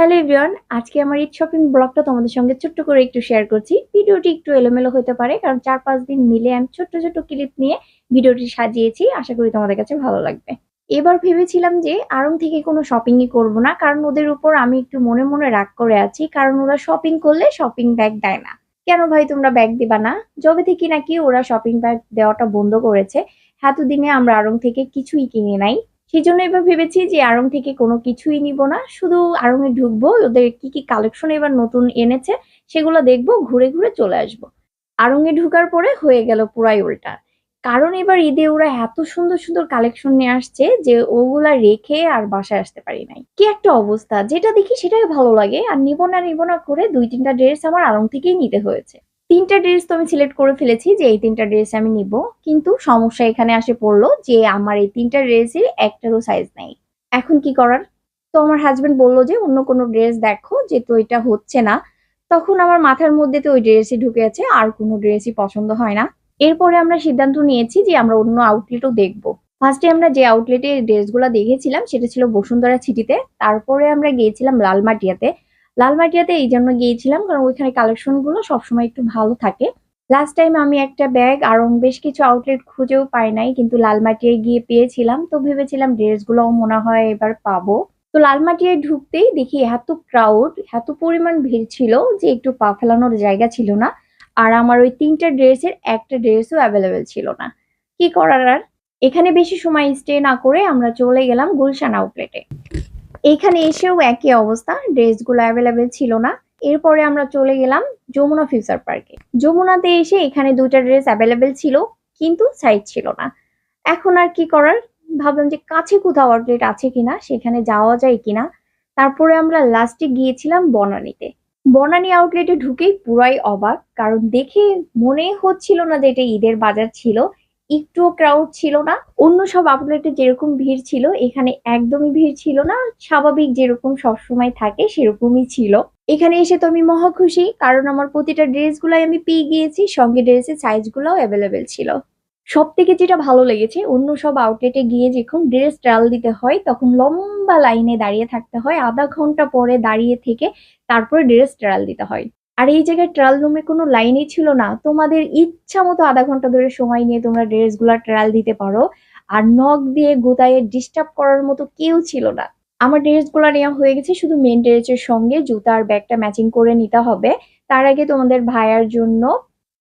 Hello everyone, আজকে আমার Eid shopping ব্লগটা তোমাদের সঙ্গে ছোট্ট করে একটু শেয়ার করছি। ভিডিওটি একটু এলোমেলো হতে পারে কারণ ৪-৫ দিন মিলে আমি ছোট্ট ছোট্ট ক্লিপ নিয়ে ভিডিওটি সাজিয়েছি। আশা করি তোমাদের কাছে ভালো লাগবে। এবার ভেবেছিলাম যে আড়ং থেকে কোনো শপিংই করব না, কারণ ওদের উপর আমি একটু মনে মনে রাগ করে আছি, কারণ ওরা শপিং করলে শপিং ব্যাগ দেয় না। কেন ভাই তোমরা ব্যাগ দিবা না? যবে থেকে নাকি ওরা শপিং ব্যাগ দেওয়াটা বন্ধ করেছে, এতদিনে আমরা আড়ং থেকে কিছুই কিনি নাই। সেজন্য এবার ভেবেছি যে আড়ং থেকে কোনো কিছুই নিব না, শুধু আড়ং এ ঢুকবো, ওদের কি কি কালেকশন এবার নতুন এনেছে সেগুলো দেখবো, ঘুরে ঘুরে চলে আসবো। আড়ং এ ঢুকার পরে হয়ে গেল পুরাই উল্টা, কারণ এবার ঈদে ওরা এত সুন্দর সুন্দর কালেকশন নিয়ে আসছে যে ওগুলা রেখে আর বাসায় আসতে পারি নাই। কি একটা অবস্থা, যেটা দেখি সেটাই ভালো লাগে, আর নিব না করে ২-৩টা ড্রেস আমার আড়ং থেকেই নিতে হয়েছে। ৩টা ড্রেস তো আমি সিলেক্ট করে ফেলেছি যে এই ৩টা ড্রেস আমি নিব। কিন্তু সমস্যা এখানে আসে পড়লো যে আমার এই ৩টা ড্রেসের একটারও সাইজ নাই। এখন কি করার? তো আমার হাসব্যান্ড বলল যে অন্য কোনো ড্রেস দেখো, যেহেতু এটা হচ্ছে না। তখন আমার মাথার মধ্যে তো ওই ড্রেসই ঢুকে আছে, আর কোনো ড্রেসই পছন্দ হয় না। এরপরে আমরা সিদ্ধান্ত নিয়েছি যে আমরা অন্য আউটলেটও দেখব। ফার্স্টে আমরা যে আউটলেটে ড্রেসগুলো দেখেছিলাম সেটা ছিল বসুন্ধরা সিটিতে। তারপরে আমরা গিয়েছিলাম লালমাটিয়াতে। লালমাটিয়াতে এই জন্য গিয়েছিলাম কারণ ওইখানে কালেকশন গুলো সবসময় একটু ভালো থাকে। লাস্ট টাইম আমি একটা ব্যাগ আরো বেশ কিছু আউটলেট খুঁজেও পাই নাই, কিন্তু লালমাটিয়ায় গিয়ে পেয়েছিলাম, তো ভেবেছিলাম ড্রেসগুলোও মনে হয় এবার পাবো। তো লালমাটিয়ায় ঢুকতেই দেখি এত ক্রাউড, এত পরিমাণ ভিড় ছিল যে একটু পা ফেলানোর জায়গা ছিল না। আর আমার ওই ৩টা ড্রেসের একটা ড্রেসও অ্যাভেলেবেল ছিল না। কি করার আর? এখানে বেশি সময় স্টে না করে আমরা চলে গেলাম গুলশান আউটলেটে। এইখানে এসেও একই অবস্থা, ড্রেসগুলো অ্যাভেলেবেল ছিল না। এরপরে আমরা চলে গেলাম যমুনা ফিউচার পার্কে। যমুনাতে এসে এখানে ২টা ড্রেস অ্যাভেলেবেল ছিল, কিন্তু সাইজ ছিল না। এখন আর কি করার? ভাবলাম যে কাছে কোথাও আউটলেট আছে কিনা, সেখানে যাওয়া যায় কিনা। তারপরে আমরা লাস্টে গিয়েছিলাম বনানীতে। বনানী আউটলেটে ঢুকেই পুরাই অবাক, কারণ দেখে মনে হচ্ছিল না যে এটা ঈদের বাজার ছিল। একটুও ক্রাউড ছিল না। অন্য সব আউটলেটে যেরকম ভিড় ছিল এখানে একদমই ভিড় ছিল না। স্বাভাবিক যেরকম সবসময় থাকে সেরকমই ছিল। এখানে এসে তো আমি মহা খুশি, কারণ আমার প্রতিটা ড্রেস গুলাই আমি পেয়ে গিয়েছি, সঙ্গে ড্রেসের সাইজ গুলাও অ্যাভেলেবেল ছিল। সব থেকে যেটা ভালো লেগেছে, অন্য সব আউটলেটে গিয়ে যখন ড্রেস ট্রায়াল দিতে হয় তখন লম্বা লাইনে দাঁড়িয়ে থাকতে হয়, আধা ঘন্টা পরে দাঁড়িয়ে থেকে তারপরে ড্রেস ট্রায়াল দিতে হয়। আর এই জায়গায় ট্রায়াল রুমে কোনো লাইনই ছিল না, তোমাদের ইচ্ছা মতো আধা ঘন্টা ধরে সময় নিয়ে তোমরা ড্রেস গুলা ট্রায়াল দিতে পারো। আর নখ দিয়ে গোতায়ে ডিস্টার্ব করার মতো কেউ ছিল না। আমার ড্রেস গুলা নেওয়া হয়ে গেছে, শুধু মেন ড্রেসের সঙ্গে জুতা আর ব্যাগটা ম্যাচিং করে নিতে হবে। তার আগে তোমাদের ভাইয়ার জন্য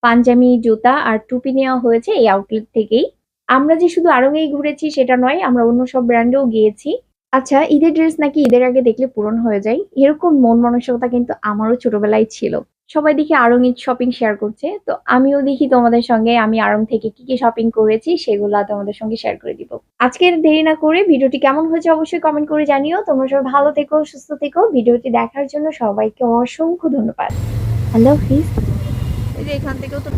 পাঞ্জাবি, জুতা আর টুপি নেওয়া হয়েছে এই আউটলেট থেকেই। আমরা যে শুধু আড়ংয়েই ঘুরেছি সেটা নয়, আমরা অন্য সব ব্র্যান্ডেও গিয়েছি। আচ্ছা, ঈদের ড্রেস নাকি ঈদের আগে দেখলে পূরণ হয়ে যায়, এরকম মন মানসিকতা কিন্তু আমারও ছোটবেলায় ছিল। সবাই দেখি আড়ং ঈদ শপিং শেয়ার করছে, তো আমিও দেখি তোমাদের সঙ্গে আমি আড়ং থেকে কি কি শপিং করেছি সেগুলা তোমাদের সঙ্গে শেয়ার করে দিব। আজকের দেরি না করে ভিডিওটি কেমন হয়েছে অবশ্যই কমেন্ট করে জানিও। তোমরা সবাই ভালো থেকো, সুস্থ থেকো। ভিডিওটি দেখার জন্য সবাইকে অসংখ্য ধন্যবাদ। আল্লাহ হাফিজ। এই যে এখান থেকেও তো